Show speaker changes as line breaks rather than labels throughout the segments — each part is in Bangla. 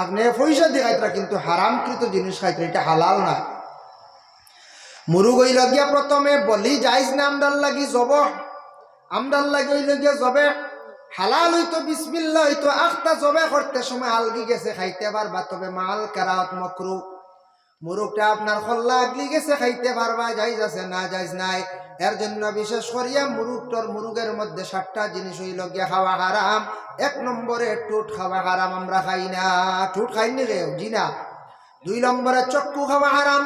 আপনি পয়সা দিয়ে খাইতরা কিন্তু হারামকৃত জিনিস খাইতরা, এটা হালাল না। মুরুগ হইল গিয়া প্রথমে বলি যাইজ না আমরার লাগি জব, আমরার লাগি হইল গিয়া জবে হালাল হইতো বিসমিল্লাহ হইতো, আখটা জবে করতে সময় আলগি গেছে খাইতে পারবা, তবে মাল কারাত মকরু। মুরুগটা আপনার খল্লা আগলি গেছে খাইতে পারবা, যাইজ আছে না যাইজ নাই। এর জন্য বিশেষ করিয়া মুরুগের মধ্যে 7টা জিনিস হইল গিয়া খাওয়া হারাম। 1 নম্বরে টুট খাওয়া হারাম, আমরা খাই না। টুট খাইনি রে জি না। 2 নম্বরে চক্কু খাওয়া হারাম।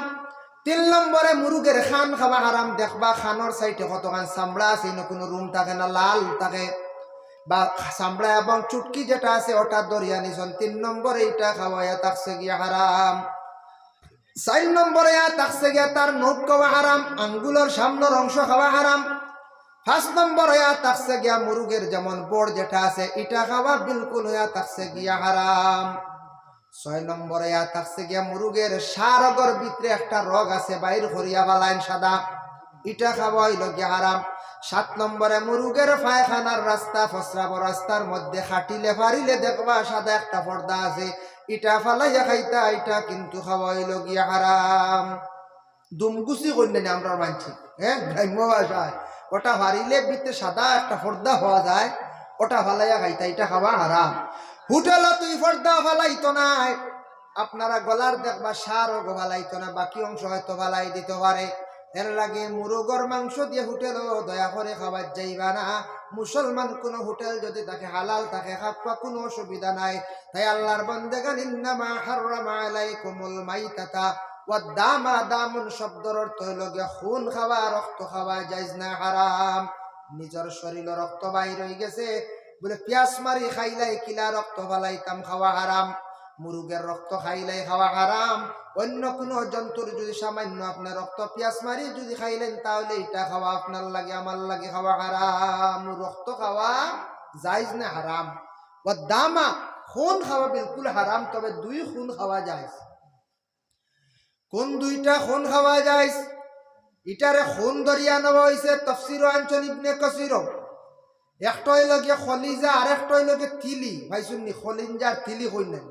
3 নম্বরে মুরুগের খান খাওয়া হারাম। দেখবা খানোর সাইডে কতখান চামড়া আছে, কোনো রুম থাকে না, লাল থাকে, বা চামড়া এবং চুটকি যেটা আছে ওটা দরিয়া নিছন। 3 নম্বরে এটা খাওয়াইয়া থাকছে গিয়া হারাম। 4 নম্বরে থাকছে গিয়া তার নখ খাওয়া হারাম, আঙ্গুলের সামনের অংশ খাওয়া হারাম। 5 নম্বরে থাকছে গিয়া মুরুগের যেমন বড় যেটা আছে এটা খাওয়া বিলকুল হইয়া থাকছে গিয়া হারাম। 6 নম্বরে থাকছে গিয়া মুরুগের সারগর ভিতরে একটা রগ আছে, বাইর করিয়া বালাইন সাদা, এটা খাওয়া হইল গিয়া হারাম। 7 নম্বরে মুরুগের পায়খানার রাস্তা, প্রস্রাব রাস্তার মধ্যে খাটিলে ফারিলে দেখবা সাদা একটা পর্দা আছে, এটা ফালাইয়া খাইতা, এটা কিন্তু খাওয়া হইল গিয়া হারাম। দুমগুছি কন্যা না আমরা মানছি, হ্যাঁ গ্রাম্য ভাষায়, ওটা ফারিলে ভিতরে সাদা একটা পর্দা হওয়া যায়, ওটা ফালাইয়া খাইতা, এটা খাওয়া হারাম। হোটেলে তুই পর্দা ফালাইতো নাই, আপনারা গলার দেখবা সারও ফালাইতো না, বাকি অংশ হয়তো ফালাই দিতে পারে। এর লাগে মুরগর মাংস দিয়ে হোটেলও দয়া করে খাবার যাইবা না। মুসলমান কোন হোটেল যদি তাকে হালাল তাকে খাওয়া কোনো অসুবিধা নাই। তাই আল্লাহর বান্দাগান ইন্নামা হাররামা আলাইকুমুল মাইতাতা ওয়াদ দামা, দামুন শব্দের অর্থ হইল গিয়া খুন খাওয়া, রক্ত খাওয়া জায়েজ না, হারাম। নিজের শরীরে রক্ত বাইর হয়ে গেছে বলে পিয়াস মারি খাইলাই কিলা রক্ত ফালাইতাম, খাওয়া হারাম। মুরুগের রক্ত খাইলাই খাওয়া হারাম। অন্য কোনো জন্তুর যদি সামান্য আপনার রক্ত পিয়াস মারি যদি খাইলেন তাহলে এটা খাওয়া আপনার লাগে আমার লাগে খাওয়া হারাম। রক্ত খাওয়া জায়েজ না, হারাম। ও দামা খুন খাওয়া বিলকুল হারাম, তবে 2 খুন খাওয়া জায়েজ। কোন 2টা খুন খাওয়া জায়েজ? এটারে খুন দরিয়া নেওয়া হয়েছে তাফসীর আনছেন ইবনে কাসির। একটা হইল গিয়ে খলিজা, আর একটা হইল গিয়ে তিলি। ভাই শুননি, খলিঞ্জার তিলি কইলেন,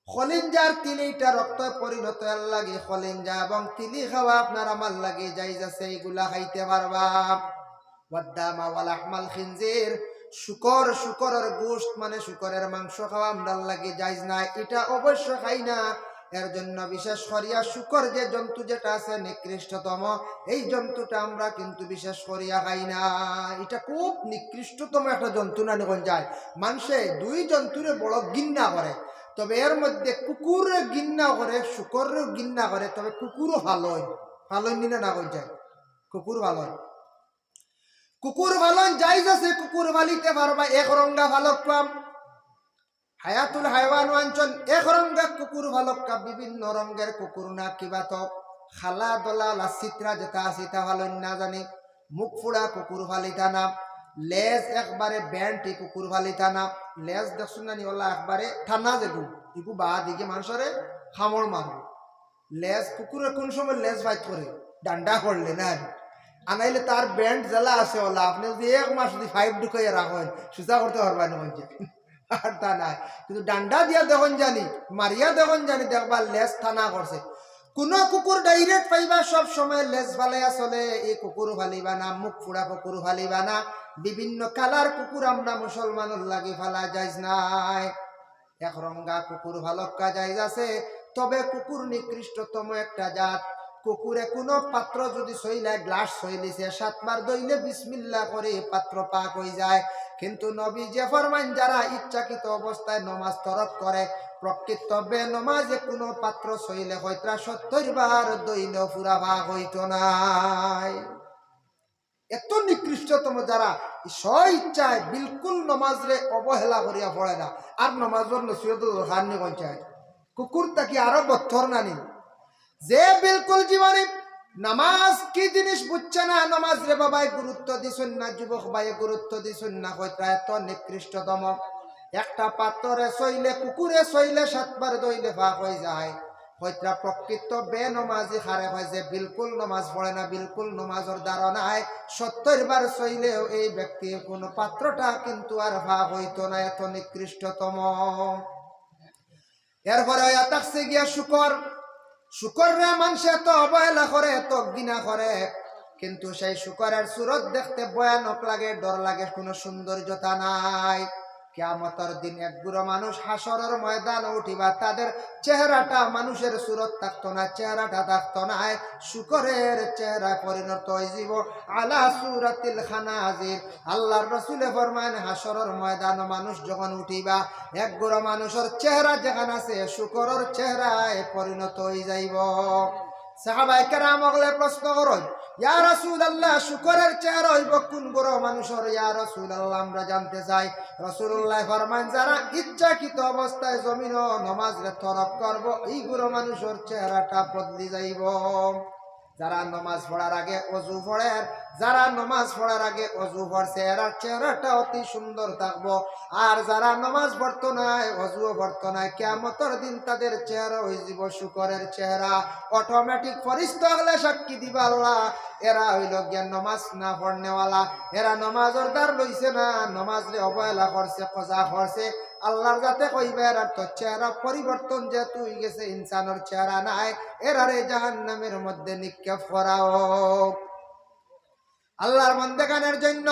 খলিঞ্জার তিলি এটা রক্ত পরিণত লাগে। খলিঞ্জা এবং তিলি খাওয়া আপনার আমার লাগে জায়েজ আছে, এগুলা খাইতে পারবা। ওয়াদ্দামা ওয়াল আহমাল খিনজির, শুকরের গোশত মানে শুকরের মাংস খাওয়া আমরা লাগে জায়েজ নাই, এটা অবশ্য খাই না। এর জন্য বিশেষ করিয়া শুকর যে জন্তু যেটা আছে নিকৃষ্টতম, এই জন্তুটা আমরা কিন্তু বিশেষ করিয়া খাই না। এটা খুব নিকৃষ্টতম একটা জন্তু না নিকন যায়। মানুষে 2 জন্তুরে বড় ঘৃণা করে, তবে এর মধ্যে কুকুরে ঘৃণা করে, শুকরেও ঘৃণা করে, তবে কুকুরও ভালো হয়। ভালো নিনা না কই যায়, কুকুর ভালো হয়। কুকুর ভালো জায়েজ আছে, কুকুর ভালিতে পারবা। 1 রঙ্গা ভালো পাম হায়াতুল হায়ওয়ান অঞ্চল 1 রঙ্গা কুকুর ভালো কা, বিভিন্ন রঙের কুকুর না কিবা তো খালা দলা লাসিত্রা যেটা আছে তা ভালো না জানি। মুখ ফুড়া কুকুর ভালিতা না, লেজ একবারে ব্যান্ড কুকুর ভালিতা না। লেজ দেখুন না নিওলা একবারে ঠান্ডা যেগু ইকু বা দিকে মানুষরে খামড় মারব। লেজ কুকুরের কোন সময় লেজ বাইট করে ডান্ডা করলে না আনাইলে তার ব্যান্ড জেলা আছে ওলা, আপনি যদি 1 মাস যদি 5 ঢুকাইয়া রাখেন সোজা করতে পারবেন হচ্ছে আর তা নাই। কিন্তু ডান্ডা দিয়া দেখুন জানি, মারিয়া দেখুন জানি, দেখবা লেজ থানা করছে। কোন কুকুর ডাইরেক্ট পাইবা সব সময় লেজ ফালাইয়া চলে, এই কুকুর ফালিবা না। মুখ ফুড়া কুকুর ফালিবা না। বিভিন্ন কালার কুকুর আমরা মুসলমানের লাগি ফালা জায়েজ নাই। 1 রঙ্গা কুকুর ভালো কা জায়েজ আছে, তবে কুকুর নিকৃষ্টতম একটা জাত। কুকুরে কোনো পাত্র যদি সইলে গ্লাস সইলিছে 7 বার দইলে বিসমিল্লাহ করে পাত্র পাক হয়ে যায়। কিন্তু নবী যে ফরমান যারা ইচ্ছাকৃত অবস্থায় নমাজ তরক করে, প্রকৃত বেনমাজে কোনো পাত্র সইলে হয়তো 70 বার দইলেও পুরা ভাগ হইত নাই। এত নিকৃষ্টতম যারা স্ব ইচ্ছায় বিলকুল নমাজরে অবহেলা করিয়া পড়ে না, আর নমাজের নসিহত দরকার নেই পঞ্চায়েত। কুকুর তাকে আরো বত্তর নানি, যে বিলকুল জীবনে নামাজ কি জিনিস বুঝছে না, নামাজ রে বাবাই গুরুত্ব দিছেন না, যুবক ভাই গুরুত্ব দিছেন না, হয়তো এত নিকৃষ্টতম। একটা পাত্রে সইলে কুকুরে সইলে 7 বার দইলে ভাগ হয়ে যায়। হয়তো প্রকৃত বেনমাজি হারে হয় যে বিলকুল নমাজ পড়ে না, বিলকুল নমাজের ধারণায় 70 বার সইলেও এই ব্যক্তির কোন পাত্রটা কিন্তু আর ভাগ হইতো না, এত নিকৃষ্টতম। এরপরে থাকছে গিয়া শুকর। শুকর রে মানুষে এত অবহেলা করে, এত ঘৃণা করে, কিন্তু সেই শুকরের সুরত দেখতে ভয়ানক লাগে, ডর লাগে, কোনো সৌন্দর্যতা নাই। কিয়ামতের দিন এক গুঁড়ো মানুষ হাসরের ময়দানে উঠিবা, তাদের চেহারাটা মানুষের সুরত থাকতো না, চেহারাটা থাকতো না, শুকরের চেহারা পরিণত হয়ে যাব আলা সুরাতিল খানাজির। আল্লাহর রাসূলে ফরমান হাসরের ময়দানে মানুষ যখন উঠিবা, এক গুঁড়ো মানুষের চেহারা যেখানে আছে শুকরের চেহারায় পরিণত হয়ে যাইব। সাহাবায়ে কেরাম ওগলে প্রশ্ন করেন, ইয়া রাসূলুল্লাহ, শুকরের চেহারা হইব কোন গুঁড়ো মানুষের? ইয়া রাসূলুল্লাহ, আমরা জানতে চাই। রাসূলুল্লাহ ফরমান, যারা ইচ্ছাকৃত অবস্থায় জমিন ও নামাজে তরক করব, এই গুঁড়ো মানুষের চেহারাটা বদলি যাইব। যারা নামাজ পড়ার আগে ওযু পড়ে, যারা নামাজ পড়ার আগে ওযু পড়ছে, এর চেহারাটা অতি সুন্দর থাকবো। আর যারা নামাজ পড়তো না, ওযুও পড়তো না, কিয়ামতের দিন তাদের চেহারা হয়ে যাব শুকরের চেহারা। অটোমেটিক ফেরেশতা হলে সাক্ষী দিবা আল্লাহ, এরা হইল জ্ঞান নামাজ না পড়নেওয়ালা, এরা নামাজের দ্বার লইছে না, নামাজে অবহেলা করছে, কজা করছে। আল্লাহর যাতে কইবে এর তো চেহারা পরিবর্তন যেহেতু হয়ে গেছে, ইনসানের চেহারা নাই, এরারে জাহান্নামের মধ্যে নিক্ষেপ করা হোক। আল্লাহর বান্দাগানের জন্য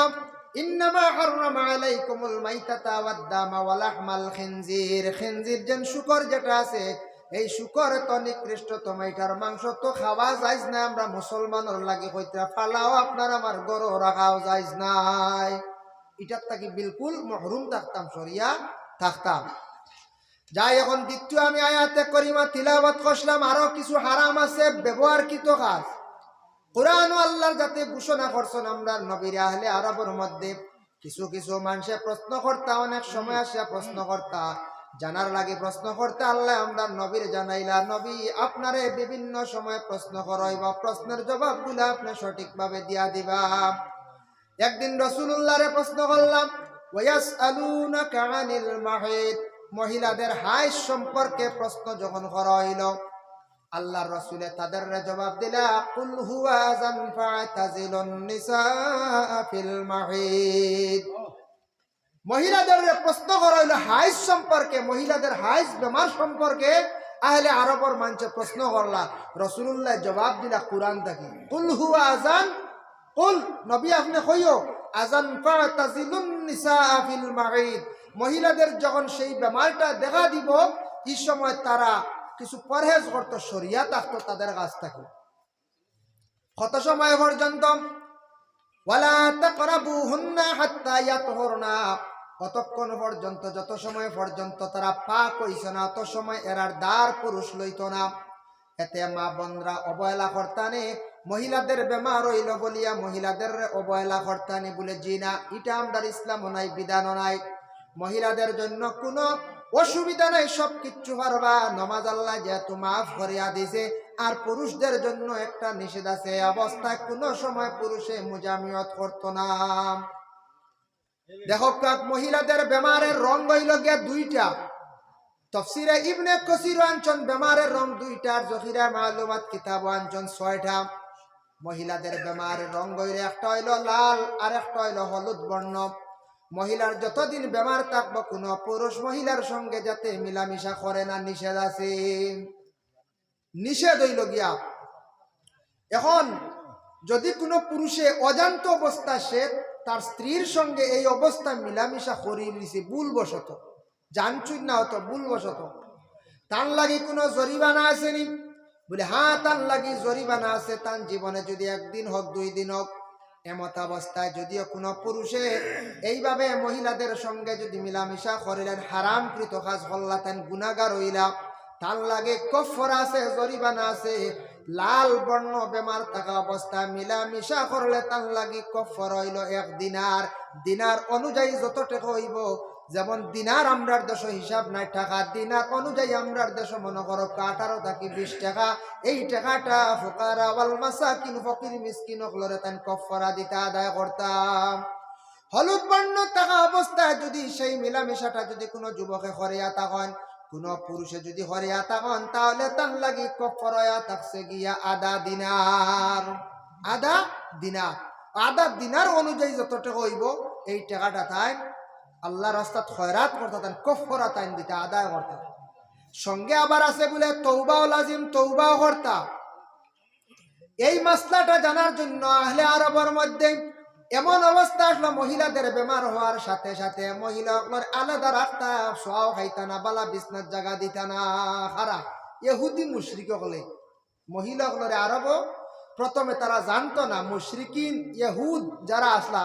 ইন্নামা হাররামা আলাইকুমুল মাইতাতা ওয়াদ দামা ওয়া লাহমাল খিনজির, খিনজির যেন শুকর যেটা আছে, এই শুকর তো নিকৃষ্টতম, এটার মাংস তো খাওয়া যাইজ না। আমরা মুসলমানের লাগি কইতা ফালাও, আপনার আমার গরু রাখাও যাইজ নাই, এটার থাকি বিলকুল মহরুম থাকতাম, শরিয়া থাকতাম। যাই এখন দ্বিতীয় আমি আয়াতে করিমা তিলাওয়াত করলাম, আরো কিছু হারাম আছে ব্যবহারকৃত কাজ। কোরআন ও আল্লাহর যাতে ঘোষণা করছেন আমরা নবীর আহলে আরবের মধ্যে কিছু কিছু মানুষে প্রশ্ন করতা, অনেক সময় আসে প্রশ্ন করতা, জানার লাগে প্রশ্ন করতে, আল্লাহ আমরা নবীর জানাইলা, নবী আপনারে বিভিন্ন সময় প্রশ্ন করাইবা, প্রশ্নের জবাবগুলো আপনি সঠিকভাবে দিয়া দিবা। একদিন রাসূলুল্লাহরে প্রশ্ন করলাম, ওয়ায়াসআলুনাকা আনিল মাহিদ, মহিলাদের হাইজ সম্পর্কে প্রশ্ন যখন করা হইল, আল্লাহর রাসূলে তাদের জবাব দিলা, কুল হুয়া আযান ফাতাজিলুন নিসা ফিল মাহিদ। মহিলাদের প্রশ্ন করা হইল হাইজ সম্পর্কে, মহিলাদের হাইজ বেমার সম্পর্কে আহলে আরবের মানুষ প্রশ্ন করলা, রাসূলুল্লাহ জবাব দিলা কুরআন থেকে, কুল হুয়া আযান, কুল নবী আপনি কইও, আযান ফাতাজিলুন নিসা ফিল মাহিদ, মহিলাদের যখন সেই বেমারটা দেখা দিব, এই সময় তারা কিছু পরহেজ করতো, শরিয়া থাকতো তাদের কাছ থেকে। কত সময় পর্যন্ত? ওয়ালা তাকরাবুহুন্না হাত্তা ইয়াতহুরনা, কতক্ষণ পর্যন্ত? যত সময় পর্যন্ত তারা পাক হইছে না, তত সময় এরার দ্বার পুরুষ লইতো না। এতে মা বোনরা অবহেলা করতানে, মহিলাদের বেমার হইল বলিয়া মহিলাদের অবহেলা করতানে বলে, জি না, এটা আমাদের ইসলামও নাই, বিধানও নাই। মহিলাদের জন্য কোনো অসুবিধা নাই, সব কিচ্ছু পারবা, নমাজ আল্লাহ যেহেতু মাফ করিয়া দিছে। আর পুরুষদের জন্য একটা নিষেধ আছে, অবস্থায় কোনো সময় পুরুষে মুজামিয়ত করতো না। দেখো কাক, মহিলাদের বেমারের রং হইল গিয়া দুইটা। তাফসীরে ইবনে কাসির আনছেন বেমারের রং দুইটা, জহিরা মালুমাত কিতাব আনছেন 6টা। মহিলাদের বেমারের রং হইল একটা হইল লাল, আর একটা হইল হলুদ বর্ণ। মহিলার যতদিন বেমার থাকবো, কোন পুরুষ মহিলার সঙ্গে যাতে মিলামিশা করে না, নিষেধ আছে, নিষেধ হইল গিয়া। এখন যদি কোনো পুরুষে অজান্ত অবস্থা সে তার স্ত্রীর সঙ্গে এই অবস্থা মিলামিশা করিয়ে নিছে ভুলবশত, জানছুই না হতো ভুলবশত, তার লাগি কোনো জরিমানা আসেনি? বলে হ্যাঁ, তার লাগি জরিমানা আছে। তার জীবনে যদি একদিন হোক 2 দিন হোক, এমত অবস্থায় যদিও কোনো পুরুষে এইভাবে মহিলাদের সঙ্গে যদি মিলামিশা করিলেন, হারামকৃত কাজ করলাতেন, গুনাহগার হইলা, তার লাগে কফারা আছে, জরিমানা আছে। লাল বর্ণ বেমার থাকা অবস্থায় মিলামিশা করলে তার লাগি কফারা হইল 1 দিনার। দিনার অনুযায়ী যত টাকা হইব, যেমন দিনার আমরার দেশ হিসাব নাই টাকা, দিনার অনুযায়ী আমরার দেশ মনে করো 18 থেকে 20 টাকা। এই টাকাটা ফুকারা ওয়াল মাসাকিন, ফকির মিসকিন হলরে তান কফারা দিতে আদায় করতাম। হলুদ বর্ণ থাকা অবস্থায় যদি সেই মিলামিশাটা যদি কোনো যুবকে হরিয়া থাকেন, কোন পুরুষে যদি হরিয়া থাকেন, তাহলে তার লাগি কফারা থাকছে গিয়া আধা দিনার। আধা দিনার, আধা দিনার অনুযায়ী যত টাকা হইব, এই টাকাটা তাই আল্লাহ রাস্তাত খয়রাত করতে, কফারা তাইন দিতে আদায় করতে। সঙ্গে আবার আছে বলে তৌবাও লাজিম, তৌবাও কর্তা। এই মাসলাটা জানার জন্য আহলে আরবের মধ্যে এমন অবস্থা আসলো, মহিলাদের বেমার হওয়ার সাথে সাথে মহিলাগুলোর আলাদা রাখতা, সোয়াও খাইতা না, বালা বিছনার জায়গা দিতা না। হারা ইহুদি মুশরিক হলে মহিলাগুলোর আরব প্রথমে তারা জানতো না, মুশরিকিন ইহুদ যারা আসলা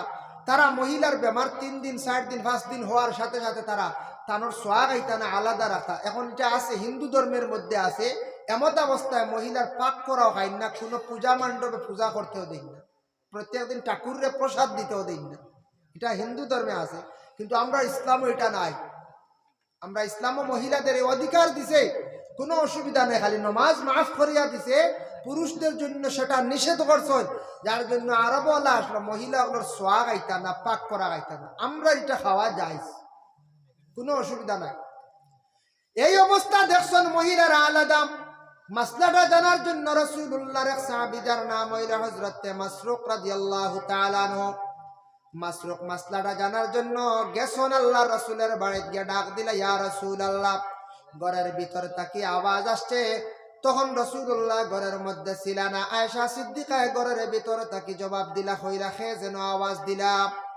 তারা মহিলার বেমার 3 দিন 4 দিন 5 দিন হওয়ার সাথে সাথে তারা তানোর সোয়া খাইতা না, আলাদা রাখা। এখন এটা আছে হিন্দু ধর্মের মধ্যে আছে, এমত অবস্থায় মহিলার পাক করাও হয় না, কোনো পূজা মণ্ডপে পূজা করতেও দেয় না, প্রত্যেকদিন ঠাকুরের প্রসাদ দিতেও দেয় না। এটা হিন্দু ধর্মে আছে, কিন্তু আমরা ইসলামও এটা নাই। আমরা ইসলামও মহিলাদের এই অধিকার দিছে, কোনো অসুবিধা নেই, খালি নমাজ মাফ করিয়া দিছে, পুরুষদের জন্য সেটা নিষেধ করছে। যার জন্য আরবওয়ালা আসলো মহিলাগুলোর সোয়া গাইতা না, পাক করা গাইতা না, আমরা এটা খাওয়া যায়, কোনো অসুবিধা নাই। এই অবস্থা দেখছেন মহিলারা আলাদা। মাসলাটা জানার জন্য রাসূলুল্লাহর এক সাহাবী যার নাম হইল হযরত মাসরুক রাদিয়াল্লাহু তাআলা আনহু, মাসরুক মাসলাটা জানার জন্য গেছেন আল্লাহর রাসূলের বাড়িতে গিয়ে ডাক দিলা, ইয়া রাসূলুল্লাহ। ঘরের ভিতর তাকি আওয়াজ আসছে, তখন রাসূলুল্লাহ ঘরের মধ্যে ছিল না। আয়েশা সিদ্দিকা ঘরের ভিতর তাকি জবাব দিলা, কইরা খে যেন আওয়াজ দিলা।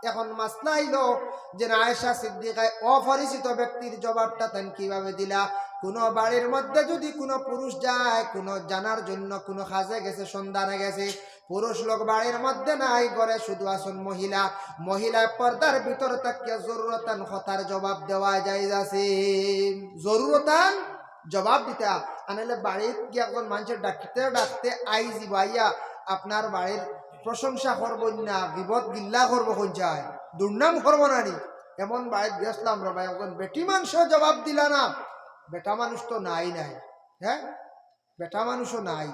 এখন মাসলা হইল যে আয়েশা সিদ্দিকায় অপরিচিত ব্যক্তির জবাবটা তেন কিভাবে দিলা। কোনো বাড়ির মধ্যে যদি কোনো পুরুষ যায়, কোনো জানার জন্য কোনো কাজে গেছে, সন্ধানে গেছে, পুরুষ লোক বাড়ির মধ্যে নাই, ঘরে শুধু আসন মহিলা, মহিলার পর্দার ভিতর তাকিয়া জরুরতান কথার জবাব দেওয়া যায় যাচ্ছে, জরুরতান জবাব দিতা। আনালে বাড়িতে গিয়ে একজন মানুষের ডাকতে ডাকতে আইজি ভাইয়া আপনার বাড়ির প্রশংসা করবো না, বিপদ গিল্লা করবো, কোন যায় দুর্নাম করবো না নি, এমন বাড়িতে গেছিলাম রে ভাই, একজন বেটি মানুষ জবাব দিলা না। বেটা মানুষ তো নাই, হ্যাঁ বেটা মানুষও নাই।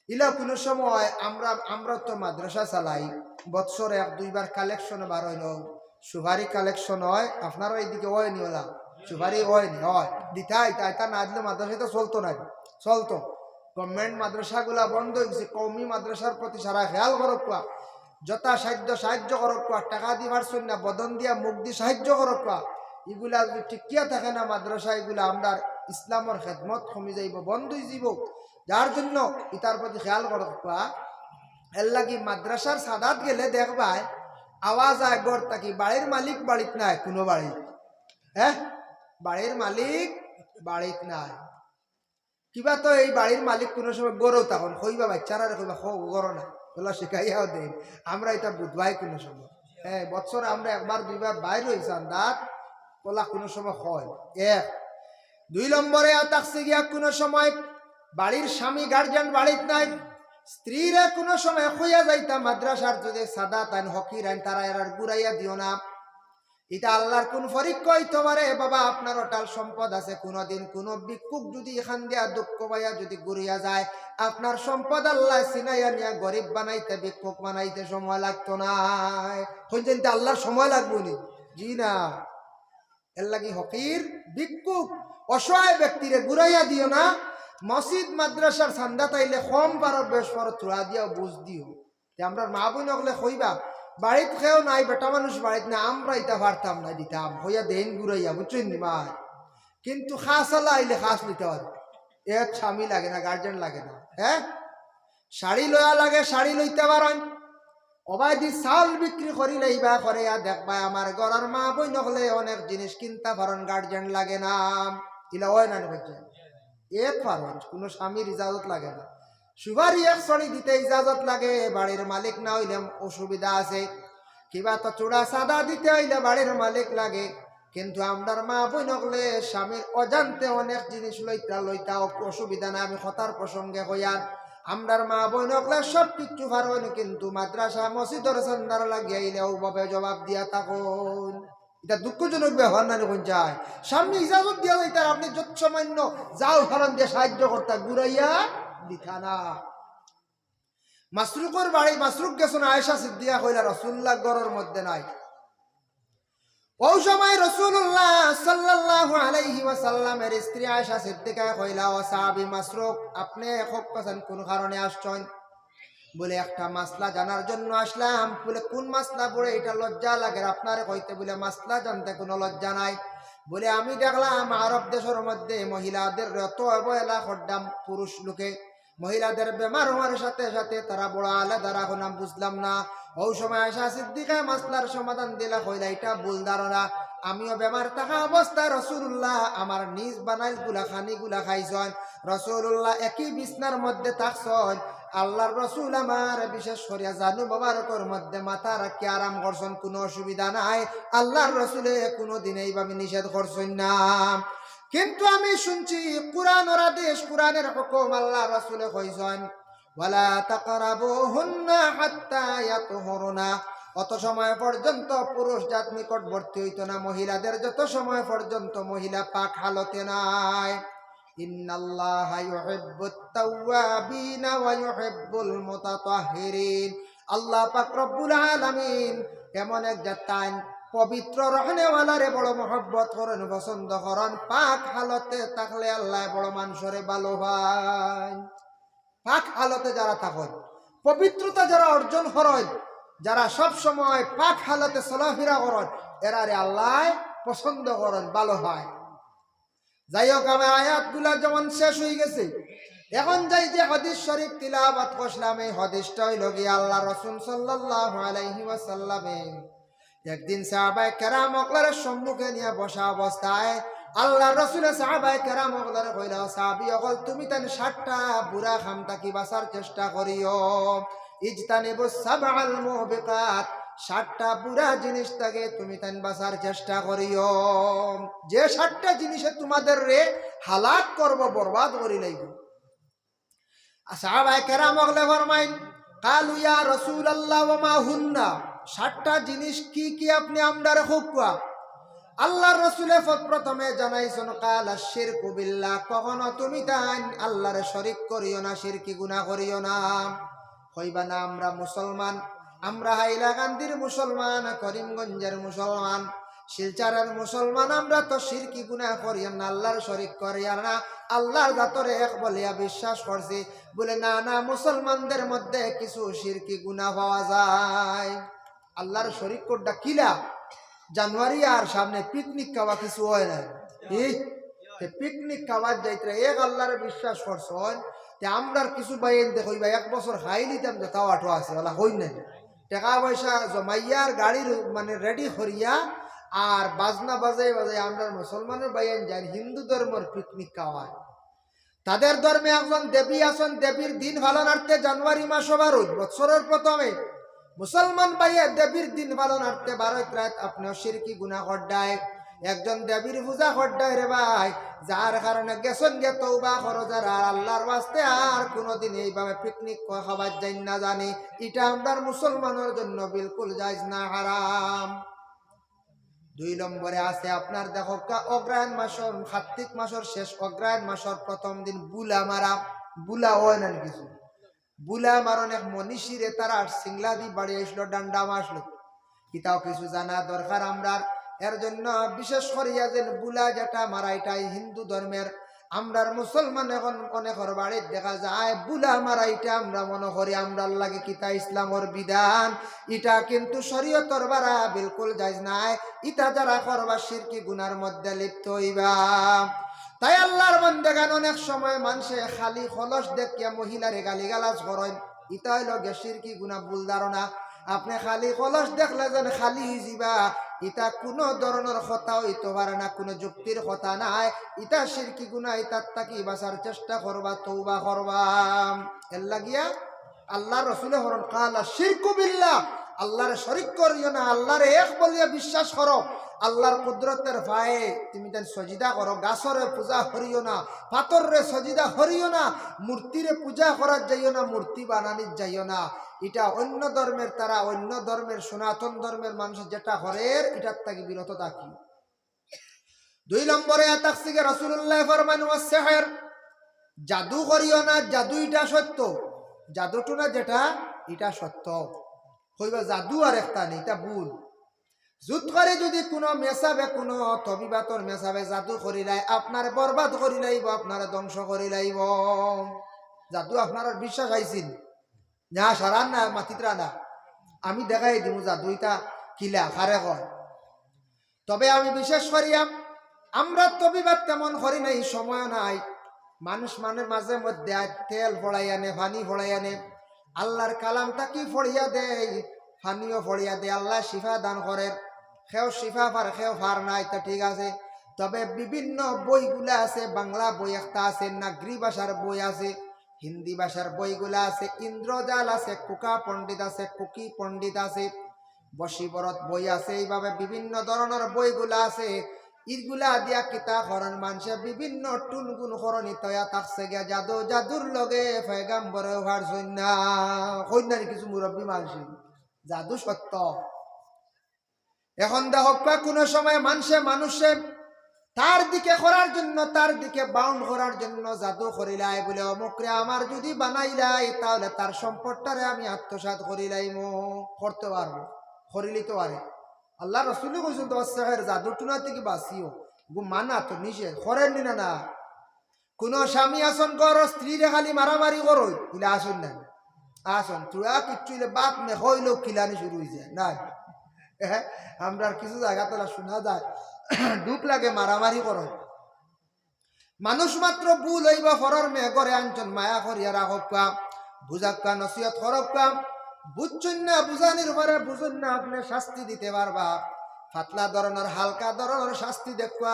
ইলা কোনো সময় আমরা তো মাদ্রাসা চালাই, বৎসরে 1-2 বার কালেকশন বার হইল, সুপারি কালেকশন হয়, আপনারা এইদিকে হয়নি, ওলা সুপারি হয়নি, হয় দিতাই তাইতা না দিলে মাদ্রাসা তো চলতো না, চলতো। গভর্নমেন্ট মাদ্রাসাগুলা বন্ধ হয়ে গেছে, কওমি মাদ্রাসার প্রতি সারা খেয়াল করক, যথা সাহায্য করক, টাকা দিবার জন্য বদন দিয়া মুখ দিয়ে সাহায্য করক। এগুলা যদি টিকিয়া থাকে না মাদ্রাসা, এগুলা আমরা ইসলামের খেদমত কমে যাইব, বন্ধ হয়ে যাব। যার জন্য ইতার প্রতি খেয়াল করক। এর লাগি মাদ্রাসার সাদাত গেলে দেখবাই আওয়াজ আয় গড় থাকি, বাড়ির মালিক বাড়িত নাই, কোনো বাড়ি, হ্যাঁ বাড়ির মালিক বাড়িত নাই। কিবা তো এই বাড়ির মালিক কোনো সময় গরো তখন কইবা, বাচ্চারা কইবা গরো না, ওলা শিখাইয়াও দেন। আমরা এটা বুধবাই কোনো সময়, হ্যাঁ বছর আমরা 1-2 বার বাইর হয়েছি আন্দাজ, ওলা কোনো সময় হয়। 1 2 নম্বরে থাকছে গিয়া কোনো সময় বাড়ির স্বামী গার্জিয়ান বাড়িত নাই, স্ত্রীরা কোনো সময় হইয়া যাইতা মাদ্রাসার যদি সাদা তাইন হকির আইন তারা এর গুড়াইয়া দিও না। এটা আল্লাহর কোন পরীক্ষা হইতে পারে। বাবা আপনার অটাল সম্পদ আছে, কোনদিন কোন ভিক্ষুক যদি এখান দিয়া দুঃখ পাইয়া যদি ঘুরিয়া যায়, আপনার সম্পদ আল্লাহ সিনাইয়া নিয়া গরিব বানাইতে, ভিক্ষুক বানাইতে সময় লাগতো না, হইতে আল্লাহর সময় লাগবো নি? জি না। এর লাগি হকির ভিক্ষুক অসহায় ব্যক্তিরে ঘুরাইয়া দিও না। মসজিদ মাদ্রাসার চান্দা তাইলে কম পারো বেশ পারো তোরা দিও, বুঝ দিও। আমরা মা বোন হলে কইবা বাড়িত খেয়েও নাই, বেটা মানুষ বাড়িত না, আমরা এটা পারতাম না, দিতাম হইয়া দেন ঘুরাইয়া, বুঝছেন নি মা। কিন্তু খাস আল্লাহ আইলে খাস নিতে পারে, এর স্বামী লাগে না, গার্জেন লাগে না। হ্যাঁ শাড়ি লয়া লাগে, শাড়ি লইতে পারেন। অবাধি চাউল বিক্রি করি লাইবা করে দেখবা আমার ঘরের মা বই নহলে অনেক জিনিস কিনতে পারেন, গার্জেন লাগে না। ইলা ওই না হচ্ছে এক পারেন, কোনো স্বামীর ইজাজত লাগে না। সুপারি 1 ছড়ি দিতে ইজাজত লাগে, বাড়ির মালিক না হইলে অসুবিধা আছে। কিবা তো চূড়া সাদা দিতে হইলে বাড়ির মালিক লাগে। কিন্তু আমরার মা বই নকলে স্বামীর অজান্তে অনেক জিনিস লইতা অসুবিধা না। আমি কথার প্রসঙ্গে হইয়ার আমরার মা বই নকলে সব কিছু পারেন, কিন্তু মাদ্রাসা মসজিদের সন্ধার লাগিয়াইলে ওভাবে জবাব দিয়া থাকুন। এটা দুঃখজনক ব্যবহার না কোন যায়। সামনে ইজাজত দিয়া যাইতার, আপনি যত সামান্য যাও ফলন দিয়ে সাহায্য করতা, ঘুরাইয়া দিতা না। মাসরুকের বাড়ি, মাসরুক গেছেন আয়েশা সিদ্দিকা কইলা রাসূলুল্লাহ ঘরের মধ্যে নাই। ওই সময় রাসূলুল্লাহ সাল্লাল্লাহু আলাইহি ওয়াসাল্লামের স্ত্রী আয়েশা সিদ্দিকা কইলা, ও সাহাবী মাসরুক আপনি কখন কোন কারণে আসছেন? বলে একটা মাসলা জানার জন্য আসলাম। বলে কোন মাসলা? বলে এটা লজ্জা লাগে আপনারে কইতে। বলে মাসলা জানতে কোনো লজ্জা নাই। বলে আমি দেখলাম আরব দেশের মধ্যে মহিলাদের এত অবহেলা করতাম পুরুষ লোকে, মহিলাদের বেমার হওয়ার সাথে সাথে তারা বড় আলাদা রাখলাম, বুঝলাম না। ওই সময় আশা সিদ্দিকা মাসলার সমাধান দিলা, কইলা এটা ভুল ধারণা। আমিও বেমার থাকা অবস্থায় রসুল্লাহ আমার নিজ বানাইল গুলা খানি গুলা খাইছেন, রসুল্লাহ একই বিছনার মধ্যে থাকছেন। আল্লাহর রসুল আমার বিশেষ করিয়া জানু মোবারকের মধ্যে মাথা রাখি আরাম করছেন, কোনো অসুবিধা নাই। আল্লাহর রসুলে কোনো দিন এইভাবে নিষেধ করছেন না। কিন্তু আমি শুনছি কুরআনের আদেশ, কুরআনের হুকুম, আল্লাহ রাসূলে কইছেন ওয়ালা তাকরাবুহুন্না হাত্তা ইয়াতহুরনা, অত সময় পর্যন্ত পুরুষ জাত নিকটবর্তী হইতো না মহিলাদের, যত সময় পর্যন্ত মহিলা পাক হালতে নাই। ইন্নাল্লাহা ইউহিব্বুত তাওয়াবিনা ওয়া ইউহিব্বুল মুতাতাহহিরিন, আল্লাহ পাক রব্বুল আলামিন এমন এক জাতান পবিত্র রহনেওয়ালারে বড় মহব্বত করেন, পছন্দ করেন। পাক হালতে থাকলে আল্লাহ বড় মানুষরে ভালো হয়। পাক হালতে যারা থাকেন, পবিত্রতা যারা অর্জন করেন, যারা সব সময় পাক হালতে চলাফেরা করেন, এরারে আল্লাহ পছন্দ করেন, ভালো হয়। যাই হোক, আমার আয়াতগুলা যেমন শেষ হয়ে গেছে, এখন যাই যে হাদিস শরীফ তিলাওয়াত করলাম, এই হাদিসটা হইল গিয়ে আল্লাহ রাসূল সাল্লাল্লাহু আলাইহি ওয়াসাল্লামে একদিন সাহাবায়ে কেরাম ওগুলার সম্মুখে নিয়ে বসা অবস্থায় আল্লাহ রাসূল সাহাবায়ে কেরাম ওগুলার কইলা, সাহাবী ওগল তুমি তান 60টা বুড়া খামতা কি বাঁচার চেষ্টা করিও, ইজতানিবুস সাবআল মুবিকাত, 60টা বুড়া জিনিস থেকে তুমি তান বাঁচার চেষ্টা করিও, যে 60টা জিনিসে তোমাদের রে হালাক করব, বরবাদ করি লাইব। সাহাবায়ে কেরাম ওগুলা ফরমাইন, কালু ইয়া রাসূলুল্লাহ ওয়া মা হুন্না, 60টা জিনিস কি কি আপনি আমরারে হুকুয়া। আল্লাহর রাসূলে প্রথমে জানাইছেন কালা শিরকু বিল্লাহ, কখনো তুমি তাই আল্লাহরে শরীক করিও না, শিরকি গুনাহ করিও না। কইবা না আমরা মুসলমান, আমরা হাইলাকান্দির মুসলমান, করিমগঞ্জের মুসলমান, শিলচরের মুসলমান, আমরা তো শিরকি গুনাহ করিও না, আল্লাহর শরীক করিও না, আল্লাহর জাতরে এক বলিয়া বিশ্বাস করছি। বলে না না, মুসলমানদের মধ্যে কিছু শিরকি গুনাহ পাওয়া যায়। আল্লাহর শরীক কোডটা কিলা জানুয়ারি আর সামনে পিকনিক খাওয়া কিছু হয় না, পিকনিক খাওয়ার যাইতে এক আল্লাহরে বিশ্বাস করছেন, আমরার কিছু বাইন দেখইবা 1 বছর খাই নিতাম যে তাওয়াটো আছে ওলা হই নাই, টাকা পয়সা জমাইয়ার গাড়ির মানে রেডি করিয়া আর বাজনা বাজাই বাজাই আমরা মুসলমানের বাইন যাই হিন্দু ধর্মের পিকনিক খাওয়ায়। তাদের ধর্মে একজন দেবী আছেন, দেবীর দিন পালনার্থে জানুয়ারি মাস হবার বছরের প্রথমে মুসলমান ভাইয়া দেবীর দিন পালনার্থে 12 রাত আপনিও শিরকি গুনাহ করডায়, একজন দেবীর পূজা করডায় রে ভাই, যার কারণে গেছন গে তওবা করো যারা আল্লাহর ওয়াস্তে, আর কোনোদিন এইভাবে পিকনিক খাবার যাই না জানি, এটা আমরার মুসলমানের জন্য বিলকুল জায়েজ না, হারাম। 2 নম্বরে আছে আপনার দেখো অগ্রহায়ণ মাসের, কার্তিক মাসের শেষ অগ্রহায়ণ মাসের প্রথম দিন বুলা মারা, বুলা হয় না কিছু, বুলা মারণ এক মনীষীরে তারা সিংলা দি বাড়ি আসলো, ডান্ডা মাসলো, কিতাও কিছু জানা দরকার আমরা। এর জন্য বিশেষ করিয়া যে বুলা যেটা মারা, এটাই হিন্দু ধর্মের, আমরার মুসলমান এখন অনেকের বাড়ির দেখা যায় বুলা মারা, এটা আমরা মনে করি আমরার লাগে কিতা ইসলামের বিধান, এটা কিন্তু শরীয়তর বারা বিলকুল জায়েজ নাই। ইটা যারা করবা শিরকি গুনার মধ্যে লিপ্ত হইবা। তাই আল্লাহর বান্দাগান অনেক সময় মানুষে খালি খলস দেখিয়া মহিলারে গালিগালাজ করেন, ইটা হইল গে শিরকি গুনাহ, ভুল ধারণা। আপনি খালি খলস দেখলে যেন খালি যাবা, ইটা কোনো ধরনের কথা হইতে পারে না, কোনো যুক্তির কথা নাই, ইটা শিরকি গুনাহ, ইটার তাকি বাঁচার চেষ্টা করবা, তওবা করবা। এর লাগিয়া আল্লাহর রাসূল হরন কালা শিরকু বিল্লাহ, আল্লাহরে শরীক করিও না, আল্লাহরে এক বলিয়া বিশ্বাস করো, আল্লাহর কুদরতের ভায়ে তুমি তাই সজিদা করো, গাছরে পূজা করিও না, পাথরে সজিদা করিও না, মূর্তিরে পূজা করার যাইও না, মূর্তি বানানির যাইও না। এটা অন্য ধর্মের, তারা অন্য ধর্মের সনাতন ধর্মের মানুষ যেটা করে এটার থেকে বিরত থাকি। 2 নম্বরে তাকসিকে রাসূলুল্লাহ ফরমান ওয়াসসিহর, জাদু করিও না, জাদু এটা সত্য, জাদুটুনা যেটা এটা সত্য, কইবা জাদু আর একটা নেই, এটা ভুল। জুত করে যদি কোনো মেসাবে, কোনো তবিবাতর মেসাবে জাদু করিলাই, আপনার বরবাদ করি লাইব, আপনার ধ্বংস করি লাইব। জাদু আপনার বিশ্বাস আইছিল না, সারান না, মাতিতরা না, আমি দেখাই দিব জাদু এটা কিলা খারে কয়। তবে আমি বিশেষ করিয়া আমরা তবিবাদ তেমন করি নাই, সময় নাই। মানুষ মাঝে মধ্যে তেল ফড়াই আনে, পানি ফড়াই আনে, আল্লাহর কালামটা কি ফড়িয়া দেয়, পানিও ফড়িয়া দেয়। আল্লাহ শিফা দান করে, সেও শিফা পার, সেও ফার নাই, তা ঠিক আছে। তবে বিভিন্ন বইগুলা আছে, বাংলা বই একটা আছে, নাগরি ভাষার বই আছে, হিন্দি ভাষার বইগুলা আছে, ইন্দ্রজাল আছে, কুকা পণ্ডিত আছে, কুকি পণ্ডিত আছে, বশীবরত বই আছে, এইভাবে বিভিন্ন ধরনের বইগুলা আছে। ইগুলা দিয়া কিতা করন মানুষে বিভিন্ন টুনগুন করণী তয়া থাকছে গিয়া জাদুর লগে পয়গাম্বর হওয়ার জন্য কন্যার কিছু মুরব্বী মানুষ জাদু সত্য। এখন দেখো কোনো সময় মানুষে তার দিকে করার জন্য, তার দিকে বাউন্ড করার জন্য জাদু করিলাই বলে অমুকরে আমার যদি বানাইলাই তাহলে তার সম্পদটারে আমি আত্মসাৎ করিলাইম, করতে পারবো, করিলি তো পারে। আল্লাহ রসুল কইছেন তো জাদু টুনা থেকে বাঁচিও, মানা তো নিষেধ করেন না। না কোন স্বামী আসন কর স্ত্রীরে খালি মারামারি করো, ইলে আসন না, আসন তোরা কিচ্ছু বাপ মে হইল খিলানি শুরু হয়েছে না। আমরা কিছু জায়গা তোলা শোনা যায় ডুব লাগে মারামারি করো। মানুষ মাত্র ভুল হইব ফরর মে করে আনছন মায়া করিয়া রাখা, বুঝাক্কা নসিহত করক্কা, বুঝছেন না বুঝানির পরে বুঝুন না, আপনি শাস্তি দিতে পারবা। পাতলা ধরনের হালকা ধরনের শাস্তি দেখবা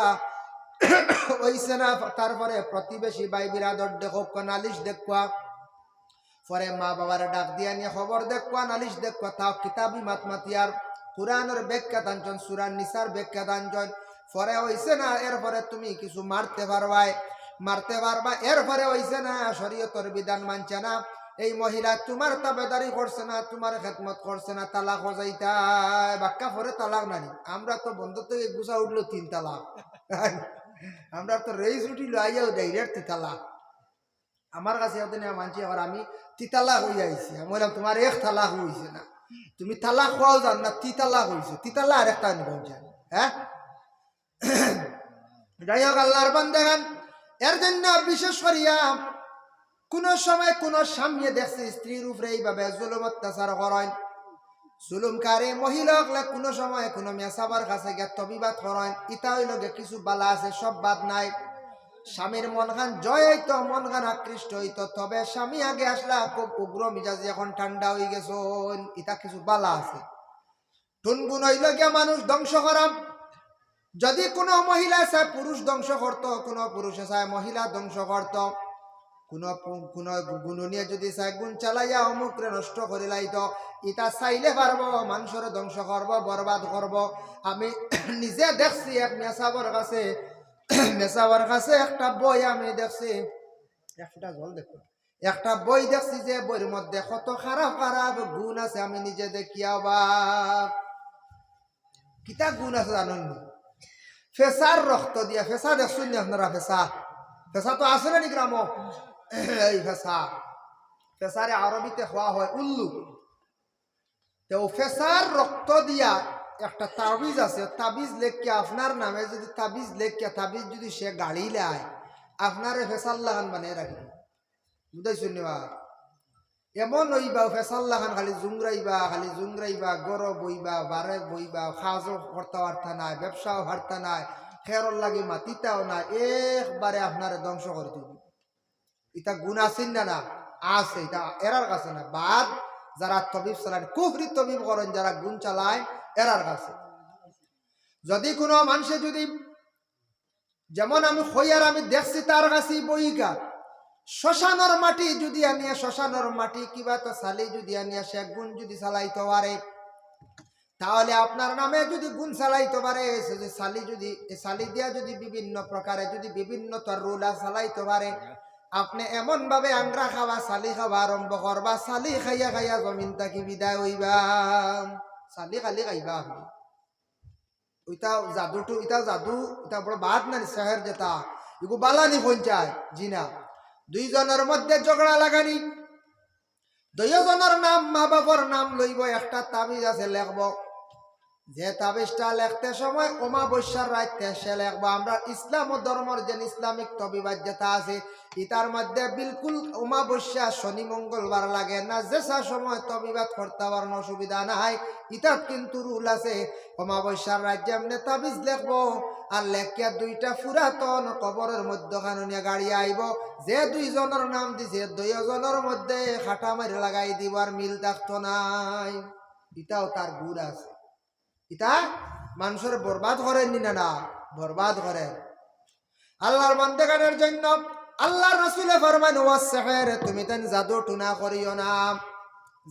হইছে না, তারপরে প্রতিবেশী ভাই বিরাদর দেখো, নালিশ দেখবা, পরে মা বাবার ডাক দিয়া নিয়ে খবর দেখবা, নালিশ দেখবা। তাও কিতাবি মাতমাতিয়ার কুরআনের ব্যাখ্যা দাঞ্চন, সূরা নিসার ব্যাখ্যা দাঞ্চন, পরে হইছে না, এরপরে তুমি কিছু মারতে পারবা, এরপরে হইছে না, শরীয়তের বিধান মানছে না, এই মহিলা তোমার তাবেদারি করছে না, তোমার খেদমত করছে না, তালাক হয়ে যাইতা বাক্কা, পরে তালাক নানি। আমরা তো বন্ধুত্ব গুছা উঠলো 3 তালাক, আমরা তো রেইস উঠিল আইয়াও ডাইরেক্ট 3 তালাক। আমার কাছে মানছি, আবার আমি 3 তালাক হয়ে যাইছি, আমি বললাম তোমার 1 তালাক হয়েছে না, তুমি তালাক হওয়াও জান না, 3 তালাক হয়েছে, 3 তালাক আর একটা নিবেন। হ্যাঁ, যাই হোক আল্লাহর বান্দাগান, এর জন্য বিশেষ করিয়া কোন সময় কোন স্বামী দেখছে স্ত্রীর উপরে এইভাবে জুলুম অত্যাচার করেন, জুলুমকারী মহিলা কোন সময় কোন মেসাবার কাছে গিয়ে তবিবাদ করেন, ইটা হইল কিছু বালা আছে, সব বাদ নাই। স্বামীর মন খান জয় হইতো, মন খান আকৃষ্ট হইতো, তবে স্বামী আগে আসলা খুব উগ্র মিজাজি, এখন ঠান্ডা হয়ে গেছ, ইটা কিছু বালা আছে। টুনগুন হইল গিয়া মানুষ ধ্বংস করাম। যদি কোনো মহিলা চায় পুরুষ ধ্বংস করত, কোনো পুরুষে চায় মহিলা ধ্বংস করত, কোন গুণ নিয়ে যদি চায় গুণ চালাইয়া অমুকরে নষ্ট করে লাইত, ইটা চাইলে পারবো মানুষের ধ্বংস করবো, বরবাদ করব। আমি নিজে দেখছি এক মেসাবার কাছে একটা বই আমি দেখছি, একটা বই দেখছি, যে বইয়ের মধ্যে কত খারাপ খারাপ গুণ আছে, আমি নিজে দেখিয়া বা কিতা গুণ আছে জানেন? ফেসার রক্ত দিয়া, ফেসা দেখছেন না আপনারা? ফেসা তো আসলে নি গ্রাম, এই ফেসারে আরবিতে হওয়া হয় উল্লু। তো ফেসার রক্ত দিয়া একটা তাবিজ আছে, তাবিজ লেখিয়া আপনার নামে যদি তাবিজ লেখিয়া, তাবিজ যদি সে গাড়ি লেয়, আপনারে ফেসাল্লাহান বানিয়ে রাখবে, বুঝাইছেন না? এমন হইবা ফেসাল্লাহান খালি জুংরাইবা, গরব বইবা, বারে বইবা, খাজও করতে পারতা নাই, ব্যবসাও হারতা নাই, খেরর লাগে মাতিতাও না, একবারে আপনারে ধ্বংস করে দিবি। এটা গুণ আছেন না? আছে, এটা এরার কাছে না, বাদ যারা তবিব চালায়, কুফরি তবিব করেন যারা, গুণ চালায়, এরার কাছে। যদি কোনো মানুষে যদি, যেমন আমি হইয়ার আমি দেখছি তার কাছে বইকা, শ্মশানের মাটি যদি আনিয়া, শ্মশানের মাটি কিবা তো সালি যদি আনিয়া সে গুণ যদি চালাইতে পারে, তাহলে আপনার নামে যদি গুণ চালাইতে পারে, সালি দিয়া যদি বিভিন্ন প্রকারে যদি বিভিন্ন তোর রুলা চালাইতে পারে, আপনি এমন ভাবে আংরা খাওয়া, সালি খাওয়া আরম্ভ করবা, সালি খাইয়া খাইয়া জমিন থাকি বিদায় হইবা, সালি খালি খাইবা আপনি। ওইটা জাদুটো, জাদু, এটা বড় বাদ না, শহর যেটা এগু বালানি পঞ্চায়েত জিনা, 2 জনের মধ্যে ঝগড়া লাগানি, 2 জনের নাম মা বাবার নাম লইব, একটা তাবিজ আছে লেখব, যে তাবিজটা লেখতে সময় অমাবস্যার রাইতে সে লেখবো আমরা ইসলাম ও ধর্মের যে ইসলামিক তবিবাদ যেটা আছে ইতার মধ্যে বিলকুল অমাবস্যা শনি মঙ্গলবার লাগে না, যে সময় তবিবাদ করতে পারেন অসুবিধা নাই। ইতার কিন্তু রুল আছে, অমাবস্যার রাজ্যে এমনি তাবিজ লেখবো আর লেখিয়া দুইটা পুরাতন কবরের মধ্যখানে নিয়ে গাড়ি আইব, যে দুইজনের নাম দিছে দুইজনের মধ্যে খাটা মারি লাগাই দিব, আর মিল থাকতো নাই। ইটাও তার গুড় আছে। ইতা মানুষের বরবাদ করেননি না, না বরবাদ করে আল্লাহর বান্দাগানের জন্য। আল্লাহর রাসূলে ফরমান ওয়াসসিহর, তুমি তান জাদু টুনা করিও না,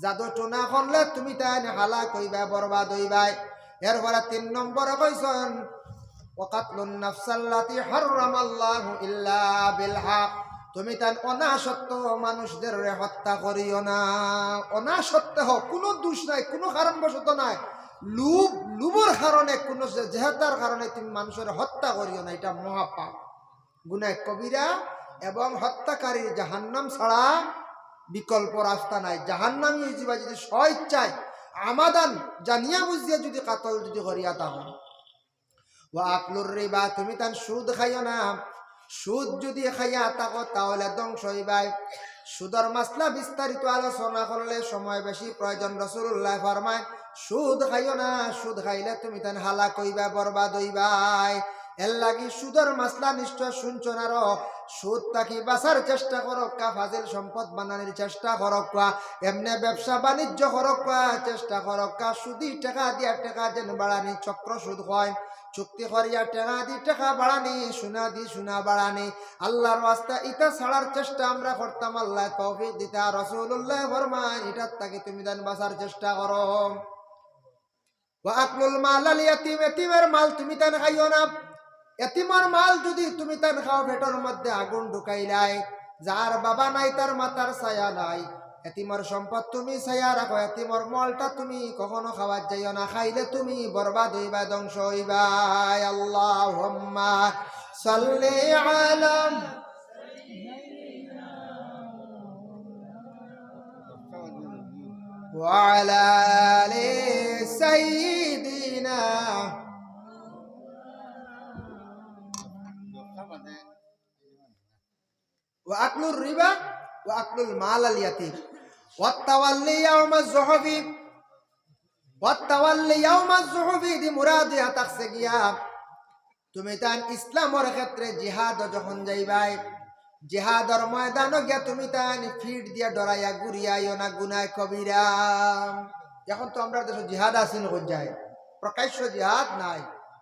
জাদু টুনা করলে তুমি তান হালাক হইবা, বরবাদ হইবা। এরপরে 3 নম্বরে কইছেন ওয়াকাতলুন নাফসাল্লাতী হারামাল্লাহু ইল্লা বিল হক, তুমি তান অনাসত্য মানুষদের হত্যা করিও না। অনাসত্য হোক, কোনো দোষ নাই, কোনো কারণবশত নাই, লুবর কারণে, কোনো জেহাদার কারণে তুমি মানুষের হত্যা করিও না, এটা মহাপাপ, গুনাহ কবিরা। এবং হত্যাকারীর জাহান্নাম ছাড়া বিকল্প রাস্তা নাই। জাহান্নামী জীবা যদি স্বইচ্ছায় আমাদান জানিয়া বুঝিয়া যদি কাতল যদি করিয়া তাহলে। ওয়া আকলুর রিবা, তুমি তান সুদ খাইও না, সুদ যদি খাইয়া থাকো তাহলে ধ্বংস হইবাই। সুদের মাসলা বিস্তারিত আলোচনা করলে সময় বেশি প্রয়োজন। রাসূলুল্লাহ ফরমায় সুদ খাইও না, সুদ খাইলে তুমি তান হালাক হইবা, বরবাদ হইবাই। এর লাগি সুদের মাসলা নিশ্চয় শুনছো না, সুদ তাকি বাঁচার চেষ্টা করো, ফাজিল সম্পদ বানানোর চেষ্টা করো, এমনি ব্যবসা বাণিজ্য করো, চেষ্টা করো সুদি টাকা দিয়া টাকা যেন বাড়ানি, চক্র সুদ হয়, চুক্তি করিয়া টাকা দি টাকা বাড়ানি, সোনা দি সোনা বাড়ানি। আল্লাহর রাস্তা ইটা ছাড়ার চেষ্টা আমরা করতাম, আল্লাহ তৌফিক দিতা। রাসূলুল্লাহ ফরমান এটার তাকে তুমি দান বাঁচার চেষ্টা করো। ওয়া আকলুল মাল আল ইয়াতীম, এতিমের মাল তুমি দান খাইও না। এতিমের মাল যদি তুমি তান খাও পেটের মধ্যে আগুন ঢুকাইলাই। যার বাবা নাই তার মাতার ছায়া নাই, এতিমের সম্পদ তুমি ছায়া রাখো, এতিমের মালটা তুমি কখনো খাওয়ার যাইও না, খাইলে তুমি বরবাদ হইবা, ধ্বংস হইবা। আল্লাহুম্মা সাল্লি আলা ওয়া আলা আলি সাইয়্যিদিনা। وأكل الربا وأكل المال اليتيم والتولي يوم الزحف والتولي يوم الزحف دي مرادها تخسجيا। তুমি তান ইসলামের ক্ষেত্রে জিহাদ যখন যাইবাই, জিহাদের ময়দানে গিয়া তুমি তান ফিট দিয়া ডরাইয়া ঘুরিয়াইও না, গুনাহ কবিরা। এখন তো আমরা দেশে জিহাদ আসেন কোন যায়, প্রকাশ্য জিহাদ নাই,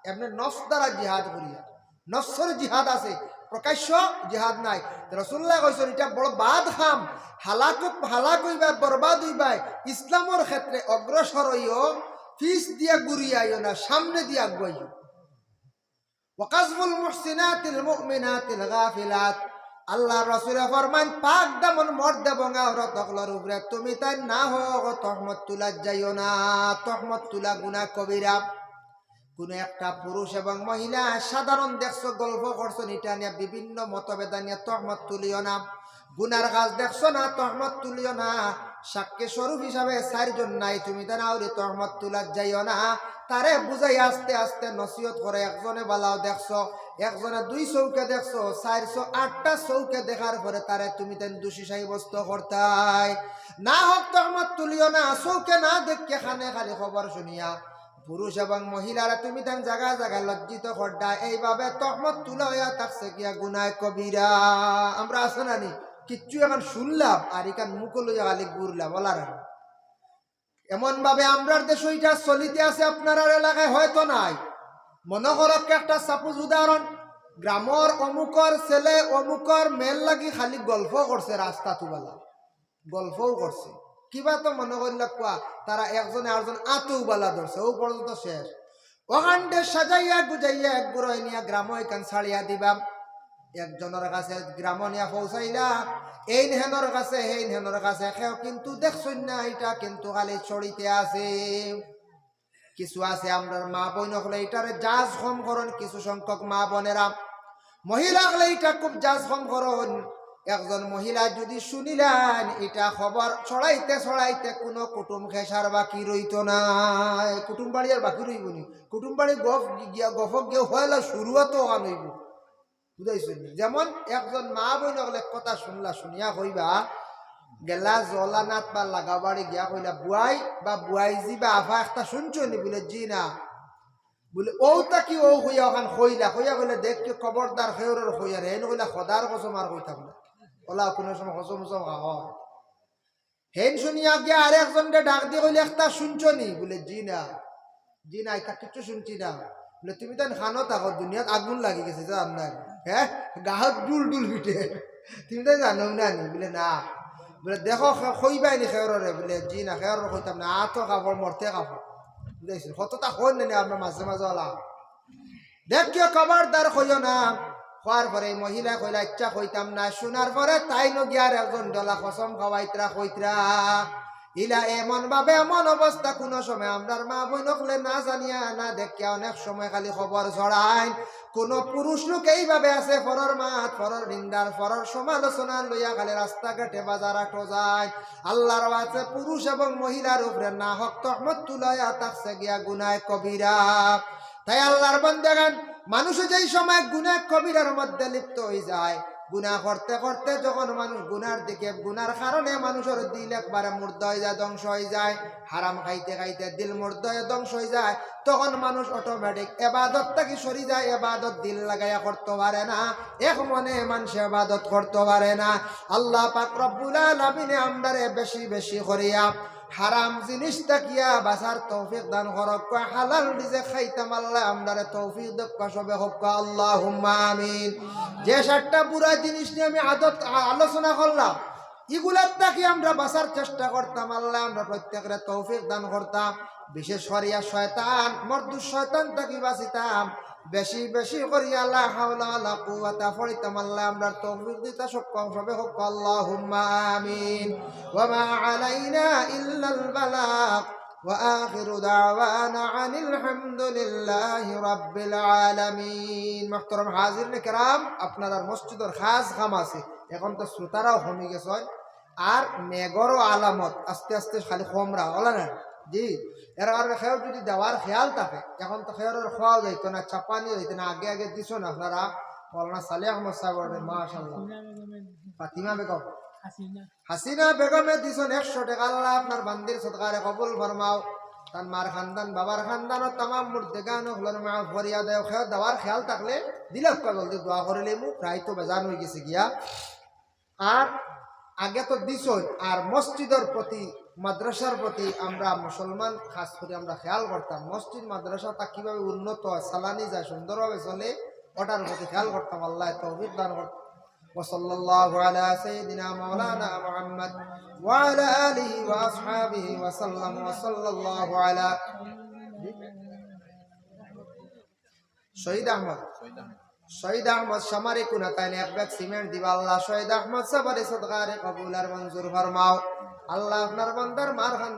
এমনি নফস দ্বারা জিহাদ করিয়া, নফসের জিহাদ আছে, প্রকাশ্য জিহাদ নাই। রাসূলুল্লাহ কইছেন এটা বড় বাদ খাম, হালাক হইবা, বরবাদ হইবা। ইসলামের ক্ষেত্রে অগ্রসর হইও, ফিস দিয়া ঘুরিয়াইও না, সামনে দিয়া আগাইও। ওয়াকাজবুল মুহসিনাতিল মুমিনাতিল গাফিলাত, আল্লাহ রাসূল ফরমান পাক দামন মর্দ এবং আওরাত হকলর উপরে তুমি তাই না হোক তহমত তুলা যাইও না। তহমত তুলা গুনাহ কবিরা। কোন একটা পুরুষ এবং মহিলা সাধারণ দেখছো গল্প করছো, এটা নিয়ে বিভিন্ন মতভেদ নিয়ে তহমত তুলিও না। গুনার কাজ দেখছো না, তহমত তুলিও না। সাক্ষী স্বরূপ হিসাবে 4 জন নাই, তুমি তার আউরি তহমত তুলা যাইও না। তারে বুঝাই আস্তে আস্তে নসিহত করে। একজনে বালাও দেখছো, একজনে 2 চৌকে দেখছো, 408টা চৌকে দেখার পরে তারে তুমি তেন দোষী সাব্যস্ত করতাই না। হোক তহমত তুলিও না, চৌকে না দেখে খানে খালি খবর শুনিয়া পুরুষ এবং মহিলারা তুমি তান জায়গা জায়গা লজ্জিত করডা। এইভাবে তহমত তুলা হইয়া থাকছে গিয়া গুনাহ কবিরা। আমরা আছে না নি কিচ্ছু এখন শুনলাম আর এখান মুখ লইয়া খালি ঘুরলাম বলার। এমন ভাবে আমরার দেশ ওইটা চলিতে আছে, আপনার এলাকায় হয়তো নাই। মনে করক একটা সাপোজ উদাহরণ, গ্রামর অমুকর ছেলে অমুকর মেল লাগি খালি গল্প করছে, রাস্তা তুবালা গল্পও করছে, কিবা তো মনে করলে কোয়া তারা একজনে আরেকজন আতৌবালা ধরছে, ও পর্যন্ত শেষ। ওখানটে সাজাইয়া গুজাইয়া এক গুড়াই নিয়া গ্রাম এখান ছাড়িয়া দিবা। একজনের কাছে গ্রাম নিয়া পৌঁছাইলা, এই হেনর কাছে এই হেনর কাছে খেও, কিন্তু দেখছই না এটা কিন্তু খালি চড়িতে আছে। কিছু আছে আমরা মা বোন হলে এটারে জাজ কম করন, কিছু সংখ্যক মা বোনেরা মহিলা হলে এটা খুব জাজ কম করন। একজন মহিলা যদি শুনিলেন এটা খবর ছড়াইতে ছড়াইতে কোনো কুটুম খেসার বাকি রইত না। কুটুম বাড়ি আর বাকি রইব নি? কুটুম বাড়ি গফক গিয়ে হইলে শুরুয়াতো আনইব, বুঝাইছেন? যেমন একজন মা বোন হলে কথা শুনিয়া কইবা গেলা জলানাথ বা লাগা বাড়ি গিয়া কইলা বুয়াই বা বুয়াইজি বা আফা একটা শুনছো নি? বলে জি না। বলে ও তাকি ও হইয়া ওখান কইলা কইলে দেখ কি খবরদার খেউরের হইয়া রে কইলা খদার কসম আর কইতাম না, ওলা কোনো সময় কসম হয়। হেন শুনিয়া গিয়া আর একজনকে ডাক দিয়ে কইলে একটা শুনছো নি? বলে জি না। জি না, এটা কিচ্ছু শুনছি না। বলে তুমি তো খানো থাকো, দুনিয়াত আগুন লাগি গেছে জান না? হ্যাঁ, গাহত ডুল ডুল পিটে, তুমি তো জানো না নি? বলে না। বলে দেখো খইবাই নি খেয়রে? বলে জি না, খেয়র কইতাম না, আতো কাপড় মরতে কাপড়, বুঝাইছি? কতটা হন না আমরা মাঝে মাঝে ওলা দেখ কেউ খবরদার কইও না। হওয়ার পরে মহিলা কইলা ইচ্ছা কইতাম না। শোনার পরে তাই নগিয়ার একজন ডলা কসম খাওয়াইতরা কইতরা ইলা এমন ভাবে এমন অবস্থা কোনো সময় আমরার মা বই নকলে না জানিয়া না দেখিয়া অনেক সময় খালি খবর ছড়ায়। কোন পুরুষ লোক এইভাবে আছে ফরর মাত ফরর নিন্দার ফরর সমালোচনা লইয়া খালি রাস্তাঘাটে বাজার আটো যায়। আল্লাহর আছে পুরুষ এবং মহিলার উপরে না হক তহমত তুলাইয়া তাকছে গিয়া গুনায় কবিরা। তাই আল্লাহর বান্দাগান মানুষ যেই সময় গুনাহ কবিরার মধ্যে লিপ্ত হয়ে যায়, গুনাহ করতে করতে যখন মানুষ গুনার দিকে, গুনার কারণে মানুষের দিল একবারে মুর্দা হয়ে যায়, ধ্বংস হয়ে যায়, হারাম খাইতে খাইতে দিল মুর্দা হয়ে ধ্বংস হয়ে যায়, তখন মানুষ অটোমেটিক এবাদত থেকে সরি যায়। এবাদত দিল লাগাইয়া করতে পারে না, এক মনে মানুষ এবাদত করতে পারে না। আল্লাহ পাক রব্বুল আলামিন আমরারে বেশি বেশি করিয়া হারাম জিনিস তাকিয়া বাসার তৌফিক দান করক, হালাল রিজেক খাইতাম আল্লাহ আমরারে তৌফিক দক্কা সবে হক, আল্লাহুম্মা আমিন। যে 7টা বুড়া জিনিস নিয়ে আমি আলোচনা করলাম, এগুলার তাকি আমরা বাসার চেষ্টা করতাম, আল্লাহ আমরা প্রত্যেকের তৌফিক দান করতাম। বিশেষ করিয়া শয়তান মর্দু শয়তান তাকি বাঁচিতাম, বেশি বেশি করিয়া লা হাওলা ওয়ালা কুওয়াতা পড়িতাম, আল্লাহ আমরা তৌফিক দিতা সক্ষম সবে হোক, আল্লাহুম্মা আমিন। ওয়া মা আলাইনা ইল্লাল বালাগ ওয়া আখিরু দাওয়ানা আনিল হামদুলিল্লাহি রাব্বিল আলামিন। মুহতারাম হাজিরিন কিরাম, আপনারা মসজিদের খাস কাম আছে, এখন তো শ্রোতারাও কমে গেছে আর মেঘরও আলামত আস্তে আস্তে খালি কমরা হলা না জি। এর কারণে খেয়াল যদি দেওয়ার খেয়াল থাকে, এখন তো খেয়ালের খাওয়া যাইতো না, চাপানি যাইতো না, আগে আগে দিছ না আপনারা। মৌলানা সালেহ আহমদ সাহেব মাশাআল্লাহ, ফাতিমা বেগম, হাসিনা বেগমে দিছেন 100 টাকা। আল্লাহ আপনার বান্দির সদকারে কবুল ফরমাও। তার মার খানদান বাবার খানদান ও তাম মুর্দেগান হলেন মা ফরিয়া দেও খেয়াল দেওয়ার খেয়াল থাকলে দিলাম জলদি দোয়া করলে মু প্রায় তো বেজান হয়ে গেছে গিয়া। আর আগে তো দিছ, আর মসজিদের প্রতি মাদ্রাসার প্রতি আমরা মুসলমান খাস করে আমরা খেয়াল করতাম, মসজিদ মাদ্রাসাটা কিভাবে উন্নত হয়, সালানি যায়, সুন্দরভাবে চলে, ওটার প্রতি খেয়াল করতাম। আল্লাহ তৌফিক দান করতাম। وصلى الله على سيدنا مولانا محمد وعلى آله وأصحابه وسلم وصلى الله على শহীদ আহমদ সামারি কুনা তাইলে 1 ব্যাগ সিমেন্ট দিবা আল্লাহ। শহীদ আহমদ সাবারে সদকারে কবুল আর মঞ্জুর ফরমাও আল্লাহ। আপনার বান্দার মার খান